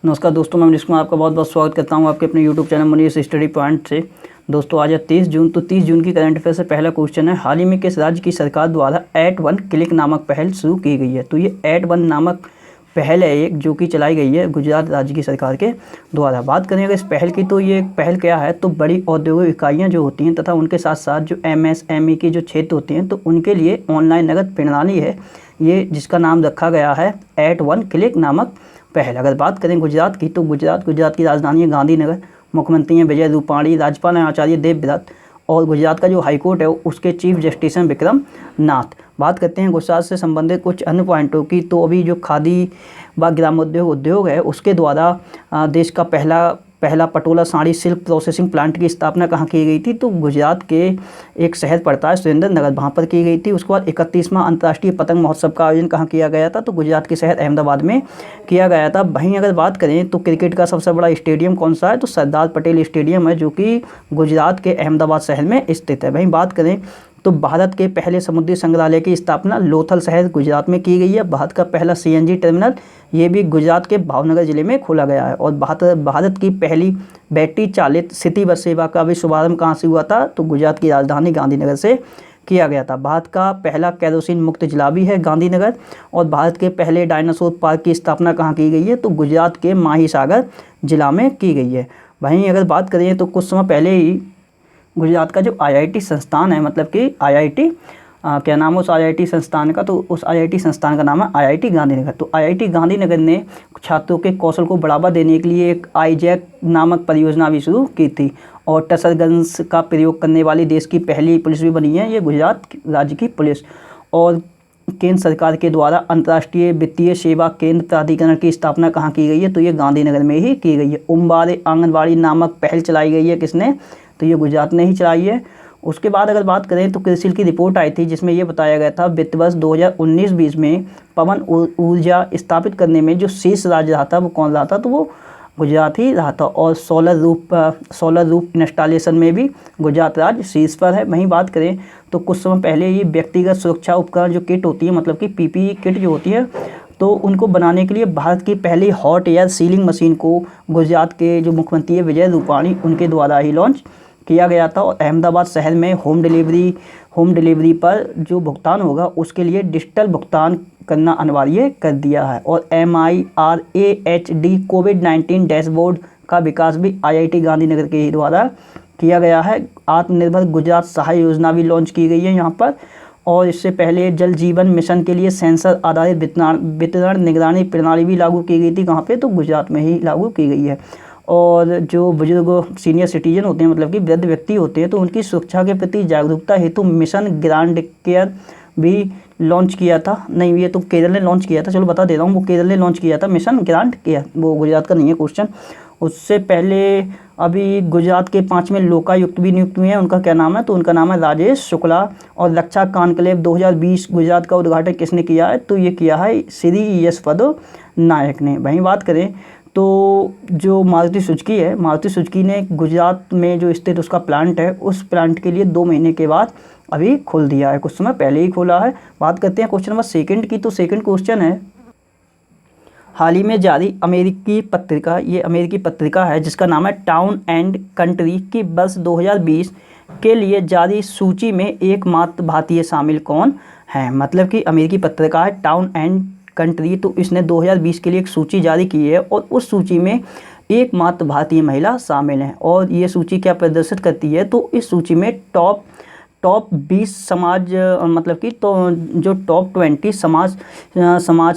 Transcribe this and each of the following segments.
नमस्कार दोस्तों, मैं मनीष कुमार आपका बहुत बहुत स्वागत करता हूं आपके अपने YouTube channel Manish study point से। दोस्तों आज है 30 जून। तो 30 जून की करंट अफेयर से पहला क्वेश्चन है, हाल ही में किस राज्य की सरकार द्वारा @1 क्लिक नामक पहल शुरू की गई है। तो ये @1 नामक पहल है एक जो कि चलाई गई है गुजरात राज्य की सरकार के द्वारा। बात करें अगर इस पहल की, तो ये पहल क्या है, तो बड़ी औद्योगिक इकाइयाँ जो होती हैं तथा उनके साथ साथ जो MSME की जो क्षेत्र होती हैं, तो उनके लिए ऑनलाइन नगद प्रणाली है ये, जिसका नाम रखा गया है @1 क्लिक नामक पहल। अगर बात करें गुजरात की, तो गुजरात की राजधानी है गांधीनगर, मुख्यमंत्री हैं विजय रूपाणी, राज्यपाल हैं आचार्य देवव्रत और गुजरात का जो हाईकोर्ट है उसके चीफ जस्टिस हैं विक्रम नाथ। बात करते हैं गुजरात से संबंधित कुछ अन्य पॉइंटों की। तो अभी जो खादी व ग्रामोद्योग उद्योग है उसके द्वारा देश का पहला Patola sari silk processing plant की स्थापना कहाँ की गई थी, तो गुजरात के एक शहर पड़ता है सुरेंद्रनगर, वहाँ पर की गई थी। उसके बाद 31वां अंतर्राष्ट्रीय पतंग महोत्सव का आयोजन कहाँ किया गया था, तो गुजरात के शहर अहमदाबाद में किया गया था। वहीं अगर बात करें तो क्रिकेट का सबसे बड़ा स्टेडियम कौन सा है, तो सरदार पटेल स्टेडियम है जो कि गुजरात के अहमदाबाद शहर में स्थित है। वहीं बात करें तो भारत के पहले समुद्री संग्रहालय की स्थापना लोथल शहर गुजरात में की गई है। भारत का पहला CNG टर्मिनल ये भी गुजरात के भावनगर जिले में खोला गया है। और भारत की पहली बैटरी चालित सिटी बस सेवा का भी शुभारंभ कहाँ से हुआ था, तो गुजरात की राजधानी गांधीनगर से किया गया था। भारत का पहला केरोसिन मुक्त जिला भी है गांधीनगर। और भारत के पहले डायनासोर पार्क की स्थापना कहाँ की गई है, तो गुजरात के माहीसागर जिला में की गई है। वहीं अगर बात करें तो कुछ समय पहले ही गुजरात का जो IIT संस्थान है, मतलब कि IIT क्या नाम है उस IIT संस्थान का, तो उस IIT संस्थान का नाम है IIT गांधीनगर। तो IIT गांधीनगर ने छात्रों के कौशल को बढ़ावा देने के लिए एक IJAC नामक परियोजना भी शुरू की थी। और टसर गन्स का प्रयोग करने वाली देश की पहली पुलिस भी बनी है ये गुजरात राज्य की पुलिस। और केंद्र सरकार के द्वारा अंतर्राष्ट्रीय वित्तीय सेवा केंद्र प्राधिकरण की स्थापना कहाँ की गई है, तो ये गांधीनगर में ही की गई है। उम्बारे आंगनबाड़ी नामक पहल चलाई गई है किसने, तो ये गुजरात ने ही चलाई है। उसके बाद अगर बात करें तो क्रिसिल की रिपोर्ट आई थी जिसमें ये बताया गया था वित्त वर्ष 2019-20 में पवन ऊर्जा स्थापित करने में जो शीर्ष राज्य रहा था वो कौन रहा था, तो वो गुजरात ही रहा था। और सोलर रूफ इंस्टॉलेशन में भी गुजरात राज्य शीर्ष पर है। वहीं बात करें तो कुछ समय पहले ये व्यक्तिगत सुरक्षा उपकरण जो किट होती है, मतलब कि PPE किट जो होती है, तो उनको बनाने के लिए भारत की पहली हॉट एयर सीलिंग मशीन को गुजरात के जो मुख्यमंत्री है विजय रूपाणी उनके द्वारा ही लॉन्च किया गया था। और अहमदाबाद शहर में होम डिलीवरी पर जो भुगतान होगा उसके लिए डिजिटल भुगतान करना अनिवार्य कर दिया है। और MIRAHD कोविड-19 डैशबोर्ड का विकास भी IIT गांधीनगर के द्वारा किया गया है। आत्मनिर्भर गुजरात सहाय योजना भी लॉन्च की गई है यहाँ पर। और इससे पहले जल जीवन मिशन के लिए सेंसर आधारित वितरण निगरानी प्रणाली भी लागू की गई थी, कहाँ पे, तो गुजरात में ही लागू की गई है। और जो बुजुर्ग सीनियर सिटीजन होते हैं, मतलब कि वृद्ध व्यक्ति होते हैं, तो उनकी सुरक्षा के प्रति जागरूकता हेतु मिशन ग्रांड केयर भी लॉन्च किया था। नहीं, ये तो केरल ने लॉन्च किया था, चलो बता दे रहा हूँ, वो केरल ने लॉन्च किया था मिशन ग्रांड केयर, वो गुजरात का नहीं है क्वेश्चन। उससे पहले अभी गुजरात के 5वें लोकायुक्त भी नियुक्त हुए हैं, उनका क्या नाम है, तो उनका नाम है राजेश शुक्ला। और रक्षा कॉन्क्लेव 2020 गुजरात का उद्घाटन किसने किया है, तो ये किया है श्री यश नायक ने। वहीं बात करें तो जो मारुति सुजुकी है, मारुति सुजुकी ने गुजरात में जो स्थित उसका प्लांट है, उस प्लांट के लिए 2 महीने के बाद अभी खोल दिया है, कुछ समय पहले ही खोला है। बात करते हैं क्वेश्चन नंबर 2 की। तो सेकंड क्वेश्चन है, हाल ही में जारी अमेरिकी पत्रिका, ये अमेरिकी पत्रिका है जिसका नाम है टाउन एंड कंट्री की वर्ष 2020 के लिए जारी सूची में एकमात्र भारतीय शामिल कौन है। मतलब कि अमेरिकी पत्रिका है टाउन एंड कंट्री, तो इसने 2020 के लिए एक सूची जारी की है और उस सूची में एकमात्र भारतीय महिला शामिल हैं। और ये सूची क्या प्रदर्शित करती है, तो इस सूची में टॉप 20 समाज, मतलब कि तो जो टॉप 20 समाज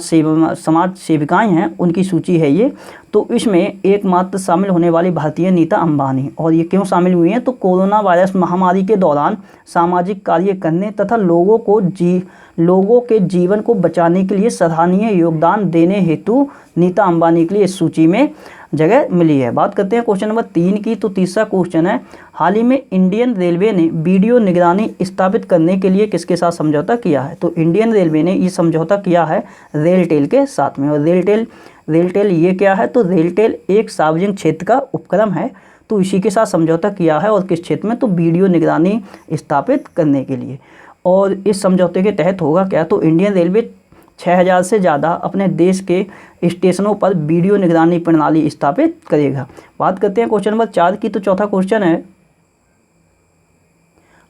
सेविकाएँ हैं उनकी सूची है ये। तो इसमें एकमात्र शामिल होने वाली भारतीय नीता अंबानी। और ये क्यों शामिल हुई हैं, तो कोरोना वायरस महामारी के दौरान सामाजिक कार्य करने तथा लोगों के जीवन को बचाने के लिए सराहनीय योगदान देने हेतु नीता अंबानी के लिए इस सूची में जगह मिली है। बात करते हैं क्वेश्चन नंबर 3 की। तो तीसरा क्वेश्चन है, हाल ही में इंडियन रेलवे ने वीडियो निगरानी स्थापित करने के लिए किसके साथ समझौता किया है, तो इंडियन रेलवे ने ये समझौता किया है रेलटेल के साथ में। और रेलटेल ये क्या है, तो रेलटेल एक सार्वजनिक क्षेत्र का उपक्रम है, तो इसी के साथ समझौता किया है। और किस क्षेत्र में, तो वीडियो निगरानी स्थापित करने के लिए। और इस समझौते के तहत होगा क्या, तो इंडियन रेलवे 6000 से ज़्यादा अपने देश के स्टेशनों पर वीडियो निगरानी प्रणाली स्थापित करेगा। बात करते हैं क्वेश्चन नंबर 4 की। तो चौथा क्वेश्चन है,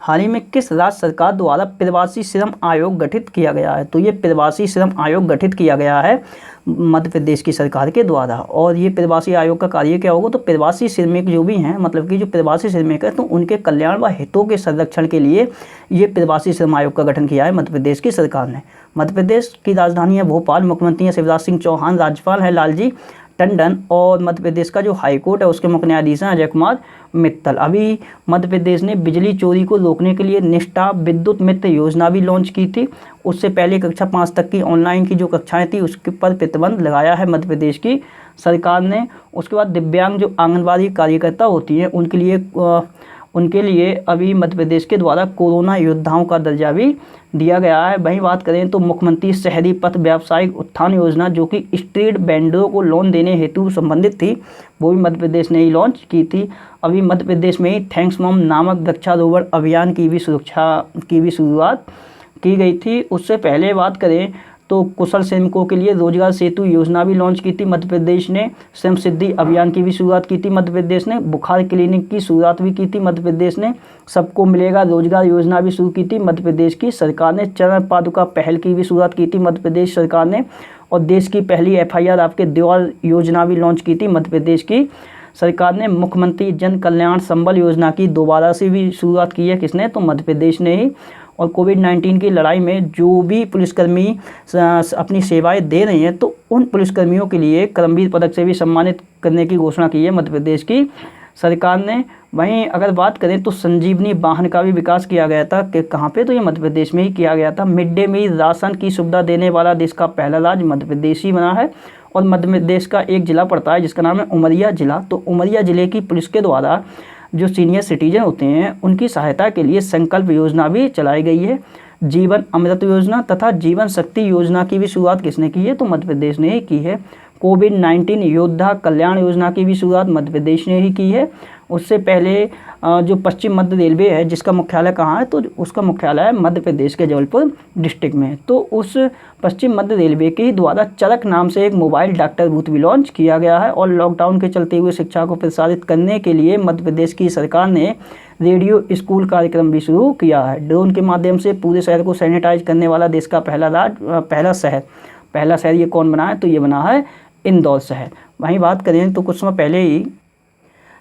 हाल ही में किस राज्य सरकार द्वारा प्रवासी श्रम आयोग गठित किया गया है? तो ये प्रवासी श्रम आयोग गठित किया गया है मध्य प्रदेश की सरकार के द्वारा। और ये प्रवासी आयोग का कार्य क्या होगा? तो प्रवासी श्रमिक जो भी हैं, मतलब कि जो प्रवासी श्रमिक है, तो उनके कल्याण व हितों के संरक्षण के लिए ये प्रवासी श्रम आयोग का गठन किया है मध्य प्रदेश की सरकार ने। मध्य प्रदेश की राजधानी है भोपाल, मुख्यमंत्री हैं शिवराज सिंह चौहान, राज्यपाल है लालजी टंडन, और मध्य प्रदेश का जो हाईकोर्ट है उसके मुख्य न्यायाधीश हैं अजय कुमार मित्तल। अभी मध्य प्रदेश ने बिजली चोरी को रोकने के लिए निष्ठा विद्युत मित्र योजना भी लॉन्च की थी। उससे पहले कक्षा 5 तक की ऑनलाइन की जो कक्षाएं थी उसके पर प्रतिबंध लगाया है मध्य प्रदेश की सरकार ने। उसके बाद दिव्यांग जो आंगनबाड़ी कार्यकर्ता होती हैं उनके लिए अभी मध्य प्रदेश के द्वारा कोरोना योद्धाओं का दर्जा भी दिया गया है। वहीं बात करें तो मुख्यमंत्री शहरी पथ व्यावसायिक उत्थान योजना, जो कि स्ट्रीट वेंडरों को लोन देने हेतु संबंधित थी, वो भी मध्य प्रदेश ने ही लॉन्च की थी। अभी मध्य प्रदेश में ही थैंक्स मॉम नामक वृक्षारोपण अभियान की भी शुरुआत की गई थी। उससे पहले बात करें तो कुशल श्रमिकों के लिए रोजगार सेतु योजना भी लॉन्च की थी मध्य प्रदेश ने। श्रम सिद्धि अभियान की भी शुरुआत की थी मध्य प्रदेश ने। बुखार क्लिनिक की शुरुआत भी की थी मध्य प्रदेश ने। सबको मिलेगा रोजगार योजना भी शुरू की थी मध्य प्रदेश की सरकार ने। चरण पादुका पहल की भी शुरुआत की थी मध्य प्रदेश सरकार ने। और देश की पहली FIR आपके द्वार योजना भी लॉन्च की थी मध्य प्रदेश की सरकार ने। मुख्यमंत्री जन कल्याण संबल योजना की दोबारा से भी शुरुआत की है, किसने? तो मध्य प्रदेश ने ही। और कोविड-19 की लड़ाई में जो भी पुलिसकर्मी अपनी सेवाएं दे रहे हैं, तो उन पुलिसकर्मियों के लिए करमवीर पदक से भी सम्मानित करने की घोषणा की है मध्य प्रदेश की सरकार ने। वहीं अगर बात करें तो संजीवनी वाहन का भी विकास किया गया था कि कहाँ पे? तो ये मध्य प्रदेश में ही किया गया था। मिड डे मील राशन की सुविधा देने वाला देश का पहला राज्य मध्य प्रदेश ही बना है। और मध्य प्रदेश का एक जिला पड़ता है जिसका नाम है उमरिया जिला। तो उमरिया जिले की पुलिस के द्वारा जो सीनियर सिटीजन होते हैं उनकी सहायता के लिए संकल्प योजना भी चलाई गई है। जीवन अमृत योजना तथा जीवन शक्ति योजना की भी शुरुआत किसने की है? तो मध्य प्रदेश ने ही की है। कोविड-19 योद्धा कल्याण योजना की भी शुरुआत मध्य प्रदेश ने ही की है। उससे पहले जो पश्चिम मध्य रेलवे है जिसका मुख्यालय कहाँ है? तो उसका मुख्यालय है मध्य प्रदेश के जबलपुर डिस्ट्रिक्ट में। तो उस पश्चिम मध्य रेलवे के द्वारा चरक नाम से एक मोबाइल डॉक्टर बूथ भी लॉन्च किया गया है। और लॉकडाउन के चलते हुए शिक्षा को प्रसारित करने के लिए मध्य प्रदेश की सरकार ने रेडियो स्कूल कार्यक्रम भी शुरू किया है। ड्रोन के माध्यम से पूरे शहर को सैनिटाइज करने वाला देश का पहला शहर ये कौन बना है? तो ये बना है इंदौर शहर। वहीं बात करें तो कुछ समय पहले ही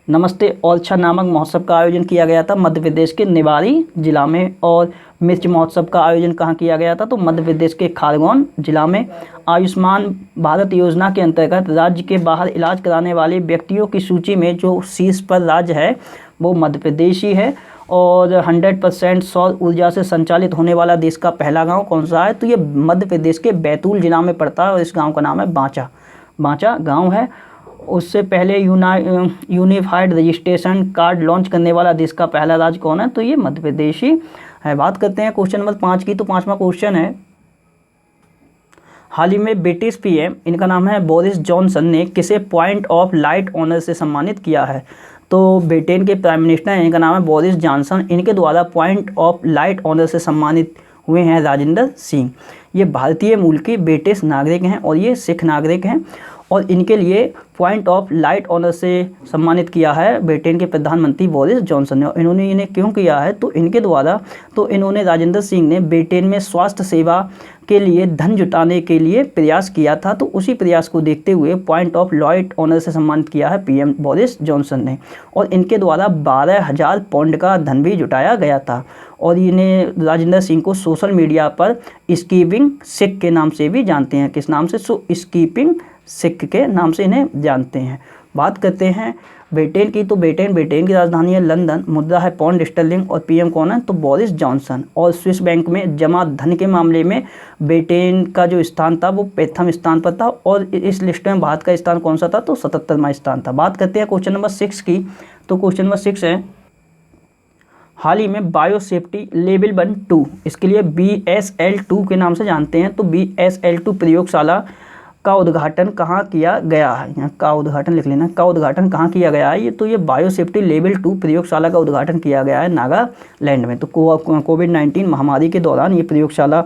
नमस्ते ओरछा नामक महोत्सव का आयोजन किया गया था मध्य प्रदेश के निवाड़ी जिला में। और मिर्च महोत्सव का आयोजन कहाँ किया गया था? तो मध्य प्रदेश के खारगोन जिला में। आयुष्मान भारत योजना के अंतर्गत राज्य के बाहर इलाज कराने वाले व्यक्तियों की सूची में जो शीर्ष पर राज्य है वो मध्य प्रदेश ही है। और 100% सौर ऊर्जा से संचालित होने वाला देश का पहला गांव कौन सा है? तो ये मध्य प्रदेश के बैतूल जिला में पड़ता है और इस गांव का नाम है बांचा गांव है। उससे पहले यूनिफाइड रजिस्ट्रेशन कार्ड लॉन्च करने वाला देश का पहला राज्य कौन है? तो ये मध्य प्रदेश ही है। बात करते हैं क्वेश्चन नंबर 5 की। तो 5वां क्वेश्चन है, हाल ही में ब्रिटिश PM इनका नाम है बोरिस जॉनसन ने किसे पॉइंट ऑफ लाइट ऑनर से सम्मानित किया है? तो ब्रिटेन के प्राइम मिनिस्टर हैं, इनका नाम है बोरिस जॉनसन। इनके द्वारा पॉइंट ऑफ लाइट ऑनर से सम्मानित हुए हैं राजेंद्र सिंह। ये भारतीय मूल के ब्रिटिश नागरिक हैं और ये सिख नागरिक हैं। और इनके लिए पॉइंट ऑफ लाइट ऑनर से सम्मानित किया है ब्रिटेन के प्रधानमंत्री बोरिस जॉनसन ने। इन्होंने इन्हें क्यों किया है? तो इनके द्वारा इन्होंने राजेंद्र सिंह ने ब्रिटेन में स्वास्थ्य सेवा के लिए धन जुटाने के लिए प्रयास किया था। तो उसी प्रयास को देखते हुए पॉइंट ऑफ लाइट ऑनर से सम्मानित किया है PM बोरिस जॉनसन ने। और इनके द्वारा 12,000 पाउंड का धन भी जुटाया गया था। और इन्हें राजेंद्र सिंह को सोशल मीडिया पर स्कीपिंग सिख के नाम से भी जानते हैं। किस नाम से? स्कीपिंग सिख के नाम से इन्हें जानते हैं। बात करते हैं ब्रिटेन की। तो ब्रिटेन की राजधानी है लंदन, मुद्रा है पाउंड स्टर्लिंग और PM कौन है? तो बोरिस जॉनसन। और स्विस बैंक में जमा धन के मामले में ब्रिटेन का जो स्थान था वो प्रथम स्थान पर था। और इस लिस्ट में भारत का स्थान कौन सा था? तो 77वां स्थान था। बात करते हैं क्वेश्चन नंबर 6 की। तो क्वेश्चन नंबर 6 है, हाल ही में बायोसेफ्टी लेवल 1 2 इसके लिए BSL-2 के नाम से जानते हैं। तो BSL-2 प्रयोगशाला का उद्घाटन कहाँ किया गया है? यहाँ का उद्घाटन लिख लेना। का उद्घाटन कहाँ किया गया है? ये बायोसेफ्टी लेवल 2 प्रयोगशाला का उद्घाटन किया गया है नागालैंड में। तो कोविड-19 महामारी के दौरान ये प्रयोगशाला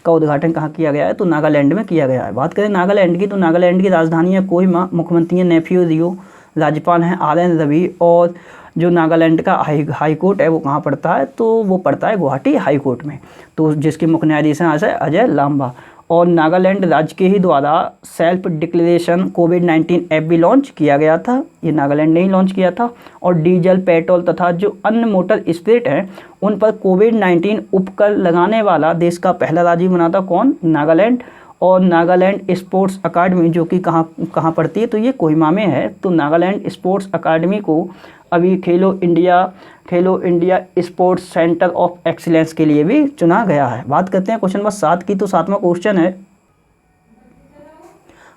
का उद्घाटन कहाँ किया गया है? तो नागालैंड में किया गया है। बात करें नागालैंड की, तो नागालैंड की राजधानी है कोहिमा, मुख्यमंत्री है नेफ्यू रियो, राज्यपाल हैं RN रवि, और जो नागालैंड का हाई कोर्ट है वो कहाँ पड़ता है? तो वो पड़ता है गुवाहाटी हाई कोर्ट में, तो जिसके मुख्य न्यायाधीश हैं अजय लांबा। और नागालैंड राज्य के ही द्वारा सेल्फ डिक्लेरेशन कोविड-19 ऐप भी लॉन्च किया गया था, ये नागालैंड ने ही लॉन्च किया था। और डीजल, पेट्रोल तथा जो अन्य मोटर स्पिरिट हैं उन पर कोविड-19 उपकर लगाने वाला देश का पहला राज्य बना था कौन? नागालैंड। और नागालैंड स्पोर्ट्स अकादमी जो कि कहाँ पड़ती है? तो ये कोहिमा में है। तो नागालैंड स्पोर्ट्स अकादमी को अभी खेलो India sports centre of excellence के लिए भी चुना गया है। बात करते हैं क्वेश्चन नंबर 7 की, तो 7वां क्वेश्चन है,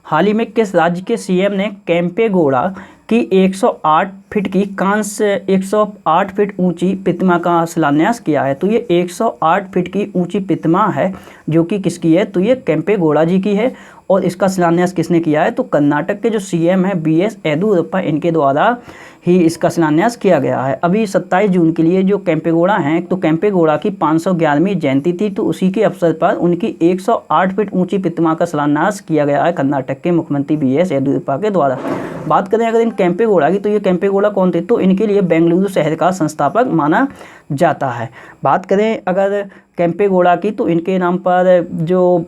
हाल ही में किस राज्य के CM ने केम्पेगौड़ा की 108 फीट की कांस्य 108 फीट ऊंची प्रतिमा का शिलान्यास किया है? तो ये 108 फीट की ऊंची प्रतिमा है जो कि किसकी है? तो ये केम्पेगौड़ा जी की है। और इसका शिलान्यास किसने किया है? तो कर्नाटक के जो CM है BS येदियुरप्पा, इनके द्वारा ही इसका शिलान्यास किया गया है। अभी 27 जून के लिए जो केम्पेगौड़ा हैं, तो केम्पेगौड़ा की 511वीं जयंती थी, तो उसी के अवसर पर उनकी 108 फीट ऊंची प्रतिमा का शिलान्यास किया गया है कर्नाटक के मुख्यमंत्री BS येदियुरप्पा के द्वारा। बात करें अगर इन केम्पेगौड़ा की, तो ये केम्पेगौड़ा कौन थे? तो इनके लिए बेंगलुरु शहर का संस्थापक माना जाता है। बात करें अगर केम्पेगौड़ा की, तो इनके नाम पर जो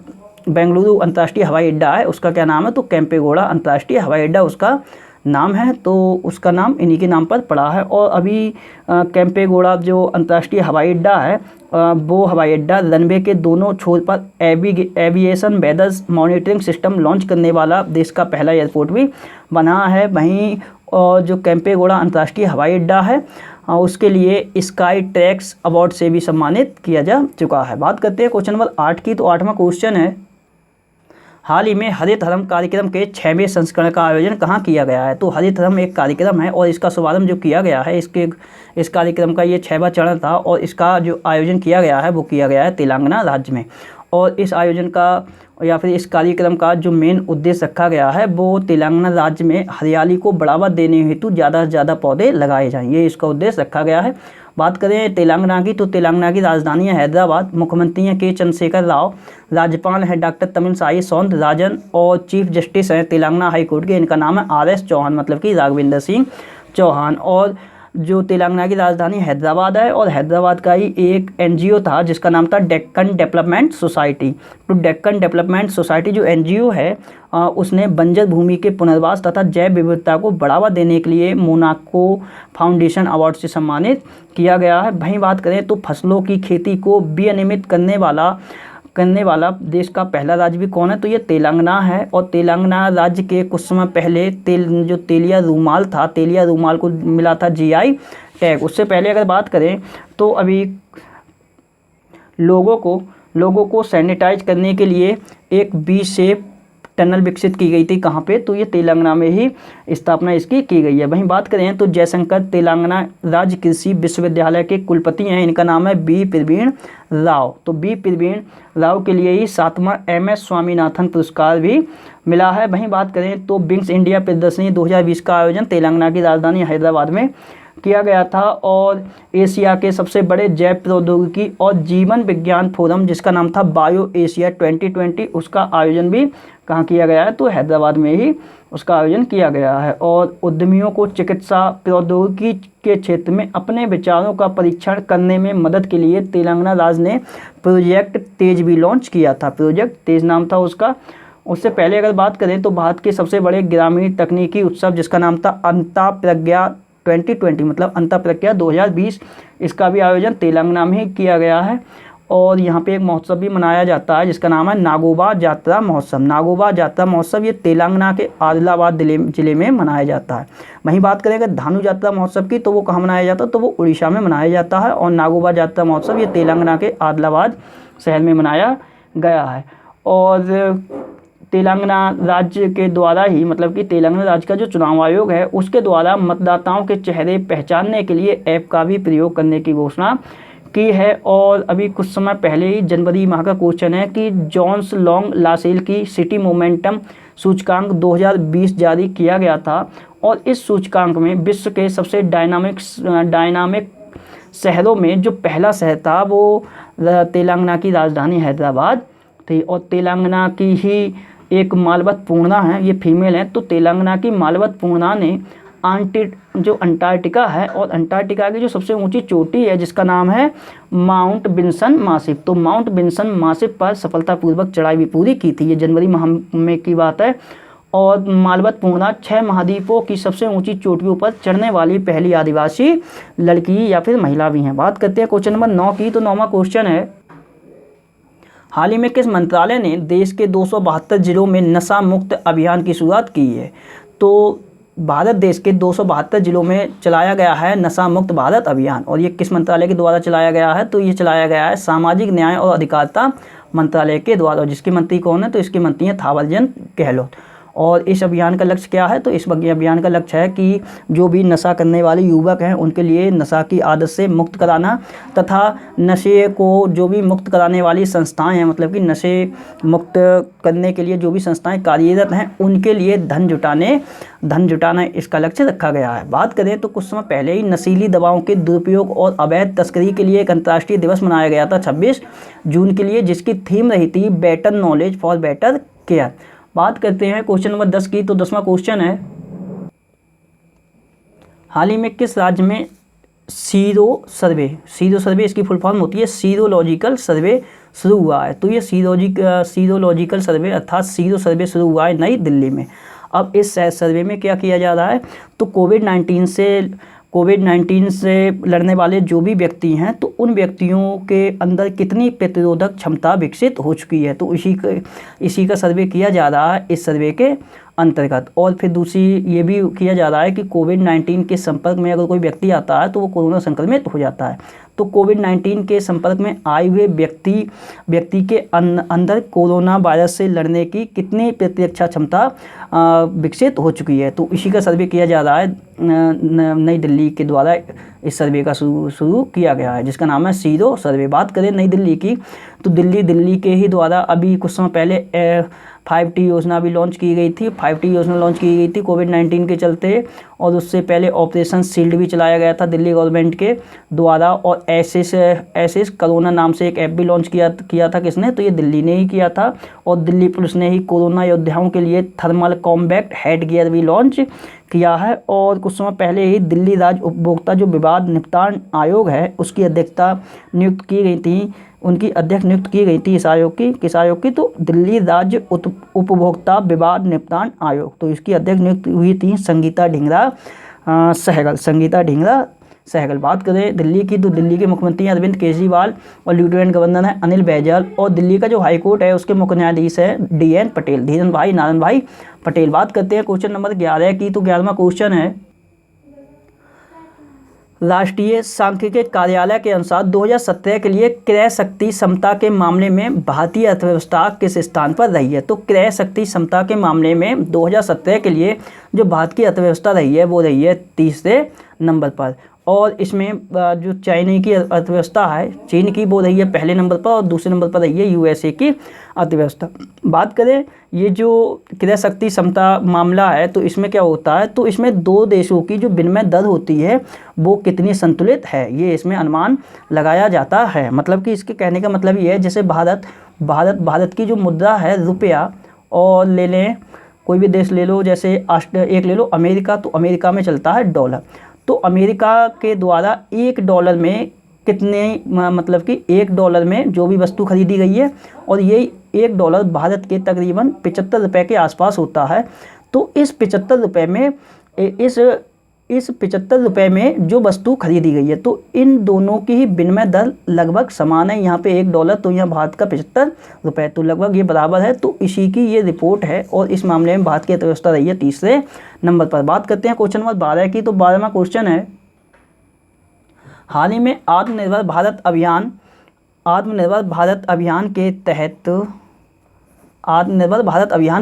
बेंगलुरु अंतर्राष्ट्रीय हवाई अड्डा है उसका क्या नाम है? तो केम्पेगौड़ा अंतर्राष्ट्रीय हवाई अड्डा उसका नाम है, तो उसका नाम इन्हीं के नाम पर पड़ा है। और अभी केम्पेगौड़ा जो अंतर्राष्ट्रीय हवाई अड्डा है वो हवाई अड्डा रनवे के दोनों छोर पर aviation weather monitoring system launch करने वाला देश का पहला एयरपोर्ट भी बना है। वहीं जो केम्पेगौड़ा अंतर्राष्ट्रीय हवाई अड्डा है उसके लिए स्काई ट्रैक्स अवार्ड से भी सम्मानित किया जा चुका है। बात करते हैं क्वेश्चन नंबर 8 की, तो 8वां क्वेश्चन है, हाल ही में हरित हरम कार्यक्रम के 6वें संस्करण का आयोजन कहाँ किया गया है? तो हरित हरम एक कार्यक्रम है और इसका शुभारंभ जो किया गया है, इस कार्यक्रम का ये 6वां चरण था और इसका जो आयोजन किया गया है वो किया गया है तेलंगाना राज्य में। और इस आयोजन का या फिर इस कार्यक्रम का जो मेन उद्देश्य रखा गया है वो तेलंगाना राज्य में हरियाली को बढ़ावा देने हेतु ज़्यादा से ज़्यादा पौधे लगाए जाएँ, ये इसका उद्देश्य रखा गया है। बात करें तेलंगाना की, तो तेलंगाना की राजधानी है हैदराबाद, मुख्यमंत्री हैं के चंद्रशेखर राव, राज्यपाल हैं डॉक्टर तमिलसाई सौंदरराजन और चीफ जस्टिस हैं तेलंगाना हाई कोर्ट के, इनका नाम है RS चौहान, मतलब कि राघवेंद्र सिंह चौहान। और जो तेलंगाना की राजधानी हैदराबाद है और हैदराबाद का ही एक NGO था जिसका नाम था डेक्कन डेवलपमेंट सोसाइटी। तो डेक्कन डेवलपमेंट सोसाइटी जो NGO है उसने बंजर भूमि के पुनर्वास तथा जैव विविधता को बढ़ावा देने के लिए मोनाको फाउंडेशन अवार्ड से सम्मानित किया गया है। वहीं बात करें तो फसलों की खेती को विनियमित करने वाला देश का पहला राज्य भी कौन है? तो ये तेलंगाना है। और तेलंगाना राज्य के कुछ समय पहले जो तेलिया रूमाल को मिला था GI टैग। उससे पहले अगर बात करें तो अभी लोगों को सैनिटाइज करने के लिए एक V शेप टनल विकसित की गई थी, कहाँ पे? तो ये तेलंगाना में ही स्थापना इसकी की गई है। वहीं बात करें तो जयशंकर तेलंगाना राज्य कृषि विश्वविद्यालय के कुलपति हैं, इनका नाम है B प्रवीण राव। तो B प्रवीण राव के लिए ही 7वां MS स्वामीनाथन पुरस्कार भी मिला है। वहीं बात करें तो विंग्स इंडिया प्रदर्शनी 2020 का आयोजन तेलंगाना की राजधानी हैदराबाद में किया गया था। और एशिया के सबसे बड़े जैव प्रौद्योगिकी और जीवन विज्ञान फोरम जिसका नाम था बायो एशिया 2020, उसका आयोजन भी कहाँ किया गया है? तो हैदराबाद में ही उसका आयोजन किया गया है। और उद्यमियों को चिकित्सा प्रौद्योगिकी के क्षेत्र में अपने विचारों का परीक्षण करने में मदद के लिए तेलंगाना राज्य ने प्रोजेक्ट तेज भी लॉन्च किया था, प्रोजेक्ट तेज नाम था उसका। उससे पहले अगर बात करें तो भारत के सबसे बड़े ग्रामीण तकनीकी उत्सव जिसका नाम था अंतःप्रज्ञा 2020, मतलब अंतःप्रज्ञा 2020, इसका भी आयोजन तेलंगाना में ही किया गया है। और यहाँ पे एक महोत्सव भी मनाया जाता है जिसका नाम है नागोबा जात्रा महोत्सव। नागोबा जात्रा महोत्सव ये तेलंगाना के आदिलाबाद जिले में मनाया जाता है। वहीं बात करें अगर धानु जात्रा महोत्सव की, तो वो कहाँ मनाया जाता है? तो वो उड़ीसा में मनाया जाता है। और नागोबा जात्रा महोत्सव ये तेलंगाना के आदिलाबाद शहर में मनाया गया है। और तेलंगाना राज्य के द्वारा ही, मतलब कि तेलंगाना राज्य का जो चुनाव आयोग है उसके द्वारा मतदाताओं के चेहरे पहचानने के लिए ऐप का भी प्रयोग करने की घोषणा की है। और अभी कुछ समय पहले ही जनवरी माह का क्वेश्चन है कि जोन्स लॉन्ग लासेल की सिटी मोमेंटम सूचकांक 2020 जारी किया गया था। और इस सूचकांक में विश्व के सबसे डायनामिक शहरों में जो पहला शहर था वो तेलंगाना की राजधानी हैदराबाद तो और तेलंगाना की ही एक मालवत पूर्णा है, ये फीमेल है। तो तेलंगाना की मालवत पूर्णा ने जो अंटार्कटिका है और अंटार्कटिका की जो सबसे ऊंची चोटी है जिसका नाम है माउंट विन्सन मासिफ, तो माउंट विन्सन मासिफ पर सफलतापूर्वक चढ़ाई भी पूरी की थी। ये जनवरी माह में की बात है। और मालवत पूर्णा 6 महाद्वीपों की सबसे ऊंची चोटियों पर चढ़ने वाली पहली आदिवासी लड़की या फिर महिला भी हैं। बात करते हैं क्वेश्चन नंबर 9 की। तो 9वां क्वेश्चन है, हाल ही में किस मंत्रालय ने देश के 272 जिलों में नशा मुक्त अभियान की शुरुआत की है? तो भारत देश के 272 जिलों में चलाया गया है नशा मुक्त भारत अभियान। और ये किस मंत्रालय के द्वारा चलाया गया है? तो ये चलाया गया है सामाजिक न्याय और अधिकारिता मंत्रालय के द्वारा। जिसकी मंत्री कौन है? तो इसकी मंत्री है थावरचंद गहलोत। और इस अभियान का लक्ष्य क्या है? तो इस अभियान का लक्ष्य है कि जो भी नशा करने वाले युवक हैं उनके लिए नशा की आदत से मुक्त कराना, तथा नशे को जो भी मुक्त कराने वाली संस्थाएं हैं, मतलब कि नशे मुक्त करने के लिए जो भी संस्थाएं कार्यरत हैं उनके लिए धन जुटाना इसका लक्ष्य रखा गया है। बात करें तो कुछ समय पहले ही नशीली दवाओं के दुरुपयोग और अवैध तस्करी के लिए एक अंतर्राष्ट्रीय दिवस मनाया गया था 26 जून के लिए, जिसकी थीम रही थी better knowledge for better care. बात करते हैं क्वेश्चन नंबर 10 की। तो 10वां क्वेश्चन है, हाल ही में किस राज्य में सीरो सर्वे इसकी फुल फॉर्म होती है सीरोलॉजिकल सर्वे शुरू हुआ है? तो ये सीरोलॉजिकल सर्वे अर्थात सीरो सर्वे शुरू हुआ है नई दिल्ली में। अब इस सर्वे में क्या किया जा रहा है? तो कोविड-19 से लड़ने वाले जो भी व्यक्ति हैं तो उन व्यक्तियों के अंदर कितनी प्रतिरोधक क्षमता विकसित हो चुकी है, तो इसी का सर्वे किया जा रहा है इस सर्वे के अंतर्गत। और फिर दूसरी ये भी किया जा रहा है कि कोविड-19 के संपर्क में अगर कोई व्यक्ति आता है तो वो कोरोना संक्रमित हो जाता है, तो कोविड-19 के संपर्क में आए हुए व्यक्ति के अंदर कोरोना वायरस से लड़ने की कितनी प्रतिरक्षा क्षमता विकसित हो चुकी है, तो इसी का सर्वे किया जा रहा है नई दिल्ली के द्वारा। इस सर्वे का शुरू किया गया है जिसका नाम है सीरो सर्वे। बात करें नई दिल्ली की, तो दिल्ली के ही द्वारा अभी कुछ समय पहले 5T योजना भी लॉन्च की गई थी। 5T योजना लॉन्च की गई थी कोविड-19 के चलते, और उससे पहले ऑपरेशन शील्ड भी चलाया गया था दिल्ली गवर्नमेंट के द्वारा। और एसिस कोरोना नाम से एक ऐप भी लॉन्च किया था किसने? तो ये दिल्ली ने ही किया था। और दिल्ली पुलिस ने ही कोरोना योद्धाओं के लिए थर्मल कॉम्बैट हेड गियर भी लॉन्च किया है। और कुछ समय पहले ही दिल्ली राज्य उपभोक्ता जो विवाद निपटान आयोग है उसकी अध्यक्षता नियुक्त की गई थी, उनकी अध्यक्ष नियुक्त की गई थी इस आयोग की तो दिल्ली राज्य उपभोक्ता विवाद निपटान आयोग, तो इसकी अध्यक्ष नियुक्त हुई थी संगीता ढींगरा सहगल। बात करें दिल्ली की, तो दिल्ली के मुख्यमंत्री अरविंद केजरीवाल और लेफ्टिनेंट गवर्नर है अनिल बैजल, और दिल्ली का जो हाईकोर्ट है उसके मुख्य न्यायाधीश है DN पटेल, नारायण भाई पटेल। बात करते हैं क्वेश्चन नंबर 11 की। तो 11वां क्वेश्चन है, राष्ट्रीय सांख्यिकी कार्यालय के अनुसार 2017 के लिए क्रय शक्ति समता के मामले में भारतीय अर्थव्यवस्था किस स्थान पर रही है? तो क्रय शक्ति समता के मामले में 2017 के लिए जो भारत की अर्थव्यवस्था रही है वो रही है 30 नंबर पर। और इसमें जो चाइना की अर्थव्यवस्था है, चीन की, वो रही है पहले नंबर पर, और दूसरे नंबर पर रही है USA की अर्थव्यवस्था। बात करें ये जो क्रय शक्ति समता मामला है तो इसमें क्या होता है? तो इसमें दो देशों की जो विनिमय दर होती है वो कितनी संतुलित है, ये इसमें अनुमान लगाया जाता है। मतलब कि इसके कहने का मतलब ये है, जैसे भारत की जो मुद्रा है रुपया, और ले लें कोई भी देश ले लो, जैसे एक ले लो अमेरिका, तो अमेरिका में चलता है डॉलर। तो अमेरिका के द्वारा $1 में कितने, मतलब कि $1 में जो भी वस्तु खरीदी गई है, और ये $1 भारत के तकरीबन 75 रुपये के आसपास होता है। तो इस 75 रुपये में इस 75 रुपये में जो वस्तु खरीदी गई है, तो इन दोनों की ही विनिमय दर लगभग समान है। यहाँ पे $1 तो यहाँ भारत का 75 रुपये, तो लगभग ये बराबर है। तो इसी की ये रिपोर्ट है, और इस मामले में भारत की अर्थव्यवस्था रही है 30 नंबर पर। बात करते हैं क्वेश्चन नंबर 12 की। तो 12वां क्वेश्चन है, हाल ही में आत्मनिर्भर भारत अभियान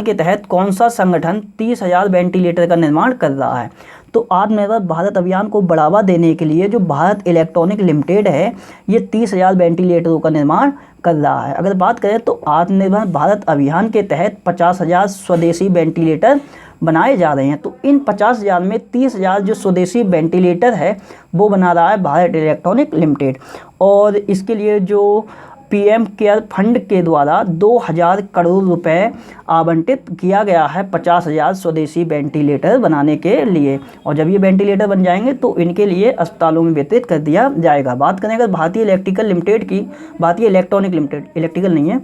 के तहत कौन सा संगठन 30,000 वेंटिलेटर का निर्माण कर रहा है? तो आत्मनिर्भर भारत अभियान को बढ़ावा देने के लिए जो भारत इलेक्ट्रॉनिक लिमिटेड है ये 30,000 वेंटिलेटरों का निर्माण कर रहा है। अगर बात करें तो आत्मनिर्भर भारत अभियान के तहत 50,000 स्वदेशी वेंटिलेटर बनाए जा रहे हैं। तो इन 50,000 में 30,000 जो स्वदेशी वेंटिलेटर है वो बना रहा है भारत इलेक्ट्रॉनिक लिमिटेड। और इसके लिए जो पीएम केयर फंड के द्वारा 2000 करोड़ रुपए आवंटित किया गया है 50,000 स्वदेशी वेंटिलेटर बनाने के लिए, और जब ये वेंटिलेटर बन जाएंगे तो इनके लिए अस्पतालों में वितरित कर दिया जाएगा। बात करें अगर भारतीय इलेक्ट्रिकल लिमिटेड की, भारतीय इलेक्ट्रॉनिक लिमिटेड, इलेक्ट्रिकल नहीं है,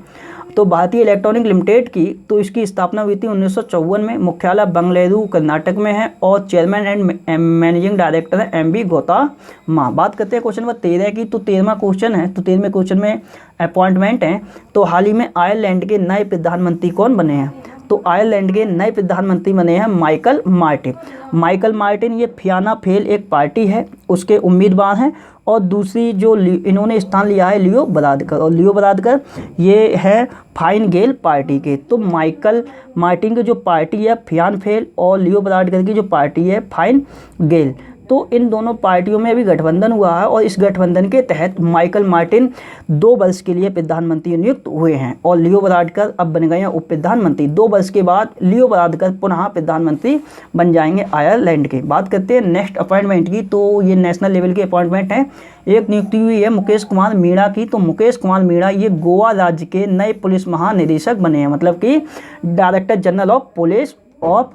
तो भारतीय इलेक्ट्रॉनिक लिमिटेड की, तो इसकी स्थापना हुई थी 1954 में, मुख्यालय बंगलुरु कर्नाटक में है, और चेयरमैन एंड मैनेजिंग डायरेक्टर है एमबी गौतम। बात करते हैं क्वेश्चन नंबर 13 की, तो 13वां क्वेश्चन है, तो 13वें क्वेश्चन में अपॉइंटमेंट है। तो हाल ही में आयरलैंड के नए प्रधानमंत्री कौन बने हैं? तो आयरलैंड के नए प्रधानमंत्री बने हैं माइकल मार्टिन। माइकल मार्टिन ये फियाना फेल एक पार्टी है, उसके उम्मीदवार हैं, और दूसरी जो इन्होंने स्थान लिया है लियो बरादकर, और लियो बरादकर ये है फाइन गेल पार्टी के। तो माइकल मार्टिन की जो पार्टी है फियान फेल, और लियो बरादकर की जो पार्टी है फाइन गेल, तो इन दोनों पार्टियों में अभी गठबंधन हुआ है, और इस गठबंधन के तहत माइकल मार्टिन 2 वर्ष के लिए प्रधानमंत्री नियुक्त हुए हैं, और लियो बरादकर अब बन गए हैं उप प्रधानमंत्री। 2 वर्ष के बाद लियो बरादकर पुनः प्रधानमंत्री बन जाएंगे आयरलैंड के। बात करते हैं नेक्स्ट अपॉइंटमेंट की, तो ये नेशनल लेवल की अपॉइंटमेंट है। एक नियुक्ति हुई है मुकेश कुमार मीणा की। तो मुकेश कुमार मीणा ये गोवा राज्य के नए पुलिस महानिदेशक बने हैं, मतलब कि director general of police of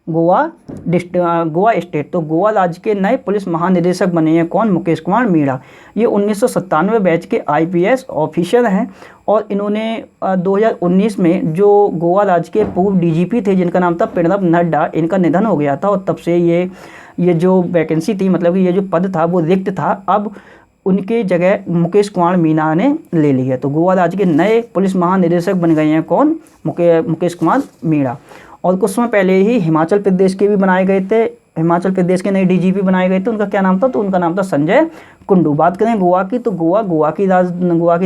Goa state. तो गोवा राज्य के नए पुलिस महानिदेशक बने हैं कौन? मुकेश कुमार मीणा। ये 1997 बैच के आईपीएस ऑफिसर हैं, और इन्होंने 2019 में जो गोवा राज्य के पूर्व डीजीपी थे जिनका नाम था प्रणब नड्डा, इनका निधन हो गया था, और तब से ये जो वैकेंसी थी, मतलब कि ये जो पद था वो रिक्त था, अब उनकी जगह मुकेश कुमार मीणा ने ले ली है। तो गोवा राज्य के नए पुलिस महानिदेशक बन गए हैं कौन? मुकेश कुमार मीणा। और कुछ समय पहले ही हिमाचल प्रदेश के भी बनाए गए थे, हिमाचल प्रदेश के नए डीजीपी बनाए गए थे, उनका क्या नाम था? तो उनका नाम था संजय कुंडू। बात करें गोवा की, तो गोवा की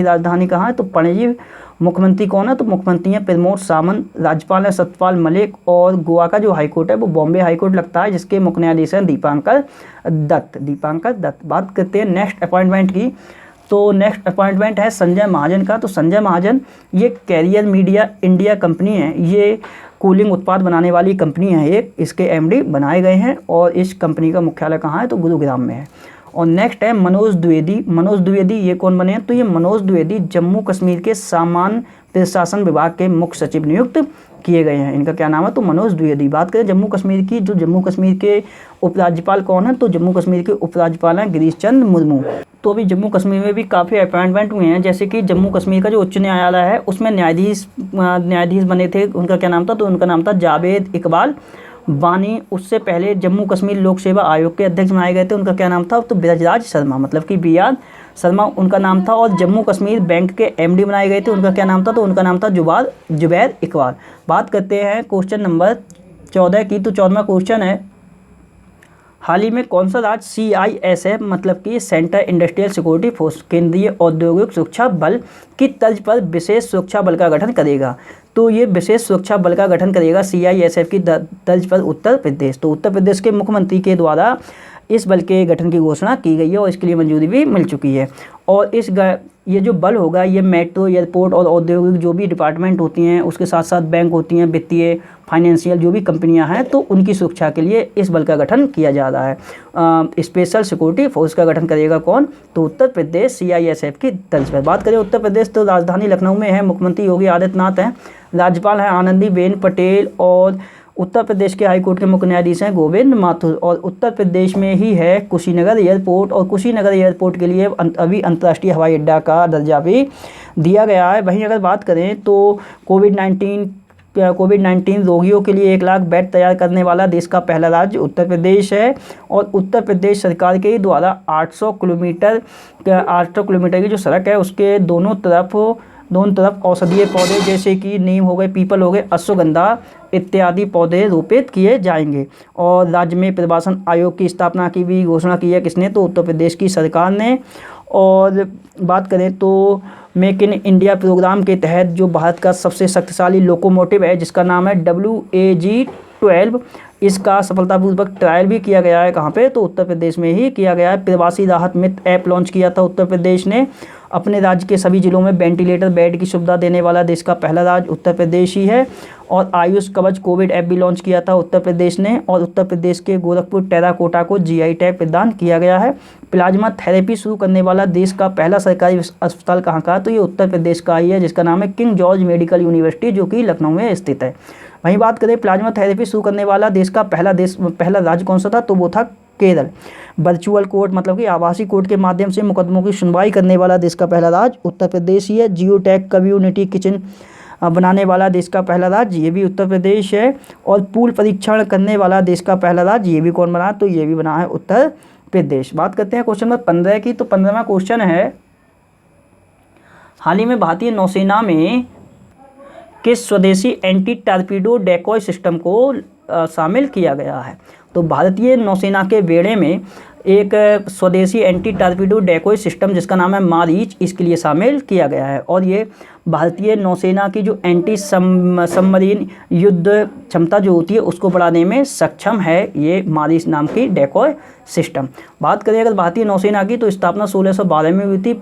राजधानी कहाँ है? तो पणजी। मुख्यमंत्री कौन है? तो मुख्यमंत्री हैं प्रमोद सावंत, राज्यपाल है सत्यपाल मलिक, और गोवा का जो हाईकोर्ट है वो बॉम्बे हाईकोर्ट लगता है, जिसके मुख्य न्यायाधीश हैं दीपांकर दत्त। बात करते हैं नेक्स्ट अपॉइंटमेंट की, तो नेक्स्ट अपॉइंटमेंट है संजय महाजन का। तो संजय महाजन ये कैरियर मीडिया इंडिया कंपनी है, ये कूलिंग उत्पाद बनाने वाली कंपनी है एक, इसके एमडी बनाए गए हैं, और इस कंपनी का मुख्यालय कहाँ है? तो गुरुग्राम में है। और नेक्स्ट है मनोज द्विवेदी। ये कौन बने हैं? तो ये मनोज द्विवेदी जम्मू कश्मीर के सामान्य प्रशासन विभाग के मुख्य सचिव नियुक्त किए गए हैं। इनका क्या नाम है? तो मनोज द्विवेदी। बात करें जम्मू कश्मीर की, जो जम्मू कश्मीर के उपराज्यपाल कौन है? तो जम्मू कश्मीर के उपराज्यपाल हैं गिरीश चंद्र मुर्मू। तो अभी जम्मू कश्मीर में भी काफ़ी अपॉइंटमेंट हुए हैं, जैसे कि जम्मू कश्मीर का जो उच्च न्यायालय है उसमें न्यायाधीश बने थे, उनका क्या नाम था? तो उनका नाम था जावेद इकबाल वानी। उससे पहले जम्मू कश्मीर लोक सेवा आयोग के अध्यक्ष बनाए गए थे, उनका क्या नाम था? तो ब्रजराज शर्मा, मतलब कि BR शर्मा उनका नाम था। और जम्मू कश्मीर बैंक के MD बनाए गए थे, उनका क्या नाम था? तो उनका नाम था जुबैर इकबाल। बात करते हैं क्वेश्चन नंबर 14 की, तो 14वां क्वेश्चन है, हाल ही में कौन सा राज्य CISF मतलब कि सेंट्रल इंडस्ट्रियल सिक्योरिटी फोर्स, केंद्रीय औद्योगिक सुरक्षा बल की तर्ज पर विशेष सुरक्षा बल का गठन करेगा? तो ये विशेष सुरक्षा बल का गठन करेगा CISF की तर्ज पर उत्तर प्रदेश। तो उत्तर प्रदेश के मुख्यमंत्री के द्वारा इस बल के गठन की घोषणा की गई है, और इसके लिए मंजूरी भी मिल चुकी है। और ये जो बल होगा ये मेट्रो, एयरपोर्ट और औद्योगिक जो भी डिपार्टमेंट होती हैं, उसके साथ साथ बैंक होती हैं, वित्तीय फाइनेंशियल जो भी कंपनियां हैं, तो उनकी सुरक्षा के लिए इस बल का गठन किया जा रहा है। स्पेशल सिक्योरिटी फोर्स का गठन करेगा कौन? तो उत्तर प्रदेश CISF की तर्ज पर। बात करें उत्तर प्रदेश, तो राजधानी लखनऊ में है, मुख्यमंत्री योगी आदित्यनाथ हैं, राज्यपाल हैं आनंदीबेन पटेल, और उत्तर प्रदेश के हाईकोर्ट के मुख्य न्यायाधीश हैं गोविंद माथुर। और उत्तर प्रदेश में ही है कुशीनगर एयरपोर्ट, और कुशीनगर एयरपोर्ट के लिए अभी अंतर्राष्ट्रीय हवाई अड्डा का दर्जा भी दिया गया है। वहीं अगर बात करें तो कोविड-19 रोगियों के लिए 1 लाख बेड तैयार करने वाला देश का पहला राज्य उत्तर प्रदेश है, और उत्तर प्रदेश सरकार के द्वारा 800 किलोमीटर की जो सड़क है उसके दोनों तरफ औषधीय पौधे जैसे कि नीम हो गए, पीपल हो गए, अश्वगंधा इत्यादि पौधे रोपित किए जाएंगे। और राज्य में प्रवासन आयोग की स्थापना की भी घोषणा की है, किसने? तो उत्तर प्रदेश की सरकार ने। और बात करें तो मेक इन इंडिया प्रोग्राम के तहत जो भारत का सबसे शक्तिशाली लोकोमोटिव है, जिसका नाम है WAG-12, इसका सफलतापूर्वक ट्रायल भी किया गया है। कहाँ पे? तो उत्तर प्रदेश में ही किया गया है। प्रवासी राहत मित्र ऐप लॉन्च किया था उत्तर प्रदेश ने, अपने राज्य के सभी जिलों में वेंटिलेटर बेड की सुविधा देने वाला देश का पहला राज्य उत्तर प्रदेश ही है। और आयुष कवच कोविड ऐप भी लॉन्च किया था उत्तर प्रदेश ने, और उत्तर प्रदेश के गोरखपुर टेराकोटा को GI टैग प्रदान किया गया है। प्लाज्मा थेरेपी शुरू करने वाला देश का पहला सरकारी अस्पताल कहाँ का है, तो ये उत्तर प्रदेश का ही है, जिसका नाम है किंग जॉर्ज मेडिकल यूनिवर्सिटी, जो कि लखनऊ में स्थित है। वहीं बात करें प्लाज्मा थेरेपी शुरू करने वाला देश का पहला राज्य कौन सा था, तो वो था केरल। वर्चुअल कोर्ट मतलब कि आभासी कोर्ट के माध्यम से मुकदमों की सुनवाई करने वाला देश का पहला राज्य उत्तर प्रदेश ही है। जियो टैग कम्युनिटी किचन बनाने वाला देश का पहला राज्य ये भी उत्तर प्रदेश है। और पूल परीक्षण करने वाला देश का पहला राज्य ये भी कौन बना, तो ये भी बना है उत्तर प्रदेश। बात करते हैं क्वेश्चन नंबर 15 की। तो 15वां क्वेश्चन है, हाल ही में भारतीय नौसेना में किस स्वदेशी एंटी टॉर्पीडो डेकॉय सिस्टम को शामिल किया गया है। तो भारतीय नौसेना के बेड़े में एक स्वदेशी एंटी टॉर्पीडो डेकॉय सिस्टम जिसका नाम है मारीच, इसके लिए शामिल किया गया है। और ये भारतीय नौसेना की जो एंटी सबमरीन युद्ध क्षमता जो होती है उसको बढ़ाने में सक्षम है ये मारीच नाम की डेकॉय सिस्टम। बात करें अगर भारतीय नौसेना की, तो स्थापना 1612 में हुई थी।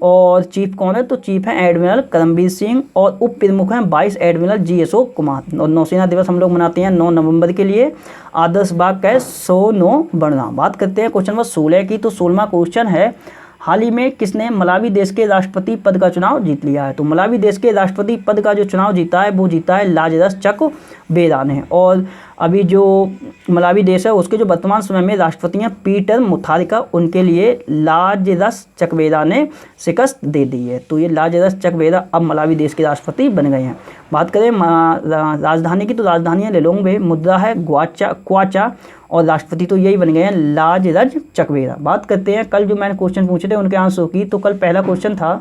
और चीफ कौन है, तो चीफ हैं एडमिरल करमबीर सिंह, और उप प्रमुख हैं वाइस एडमिरल GSO कुमार। और नौसेना दिवस हम लोग मनाते हैं 9 नवंबर के लिए। आदर्श बाग का है 109 बढ़ना। बात करते हैं क्वेश्चन नंबर 16 की। तो 16वां क्वेश्चन है, हाल ही में किसने मलावी देश के राष्ट्रपति पद का चुनाव जीत लिया है। तो मलावी देश के राष्ट्रपति पद का जो चुनाव जीता है वो जीता है लाजरस चकवेदा ने। और अभी जो मलावी देश है उसके जो वर्तमान समय में राष्ट्रपति हैं पीटर मुथारिका, उनके लिए लाजरस चकवेदा ने शिकस्त दे दी है। तो ये लाजरस चकवेदा अब मलावी देश के राष्ट्रपति बन गए हैं। बात करें राजधानी की, तो राजधानी है लिलोंग्वे, मुद्रा है क्वाचा, और राष्ट्रपति तो यही बन गए हैं लाजरस चकवेदा। बात करते हैं कल जो मैंने क्वेश्चन पूछे थे उनके आंसर की। तो कल पहला क्वेश्चन था,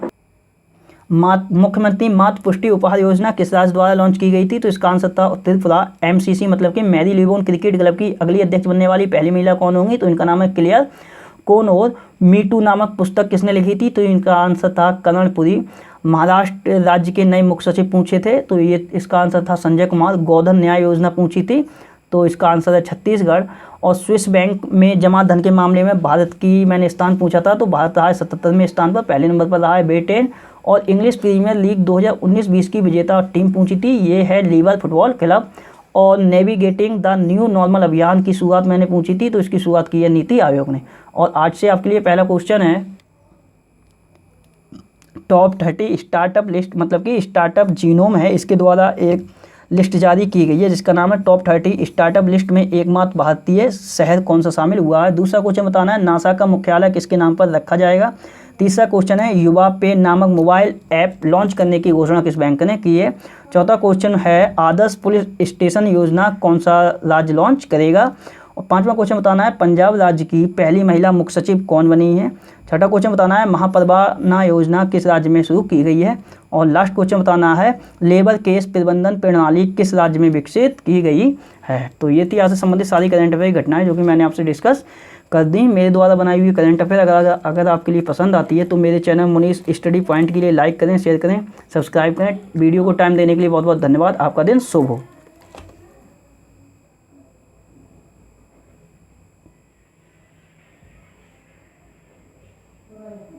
मुख्यमंत्री मातृ पुष्टि उपहार योजना किस राज्य द्वारा लॉन्च की गई थी। तो इसका आंसर था त्रिपुरा। MCC मतलब कि मैरी लिबोन क्रिकेट क्लब की अगली अध्यक्ष बनने वाली पहली महिला कौन होंगी, तो इनका नाम है क्लेयर कौन। और मीटू नामक पुस्तक किसने लिखी थी, तो इनका आंसर था कर्णपुरी। महाराष्ट्र राज्य के नए मुख्य सचिव पूछे थे, तो ये इसका आंसर था संजय कुमार। गोधन न्याय योजना पूछी थी, तो इसका आंसर है छत्तीसगढ़। और स्विस बैंक में जमा धन के मामले में भारत की मैंने स्थान पूछा था, तो भारत रहा है 77वें स्थान पर, पहले नंबर पर रहा है ब्रिटेन। और इंग्लिश प्रीमियर लीग 2019-20 की विजेता टीम पूछी थी, ये है लीवर फुटबॉल क्लब। और नेविगेटिंग द न्यू नॉर्मल अभियान की शुरुआत मैंने पूछी थी, तो इसकी शुरुआत की है नीति आयोग ने। और आज से आपके लिए पहला क्वेश्चन है, टॉप 30 स्टार्टअप लिस्ट मतलब कि स्टार्टअप जीनोम है, इसके द्वारा एक लिस्ट जारी की गई है जिसका नाम है टॉप 30 स्टार्टअप लिस्ट में एकमात्र भारतीय शहर कौन सा शामिल हुआ है। दूसरा क्वेश्चन बताना है, नासा का मुख्यालय किसके नाम पर रखा जाएगा। तीसरा क्वेश्चन है, युवा पे नामक मोबाइल ऐप लॉन्च करने की घोषणा किस बैंक ने की है। चौथा क्वेश्चन है, आदर्श पुलिस स्टेशन योजना कौन सा राज्य लॉन्च करेगा। और पांचवा क्वेश्चन बताना है, पंजाब राज्य की पहली महिला मुख्य सचिव कौन बनी है। छठा क्वेश्चन बताना है, महापरवाना योजना किस राज्य में शुरू की गई है। और लास्ट क्वेश्चन बताना है, लेबर केस प्रबंधन प्रणाली किस राज्य में विकसित की गई है। तो ये थी आज से संबंधित सारी करंट अफेयर घटनाएं जो कि मैंने आपसे डिस्कस कर दी। मेरे द्वारा बनाई हुई करंट अफेयर अगर आपके लिए पसंद आती है तो मेरे चैनल मुनीष स्टडी पॉइंट के लिए लाइक करें, शेयर करें, सब्सक्राइब करें। वीडियो को टाइम देने के लिए बहुत बहुत धन्यवाद। आपका दिन शुभ हो।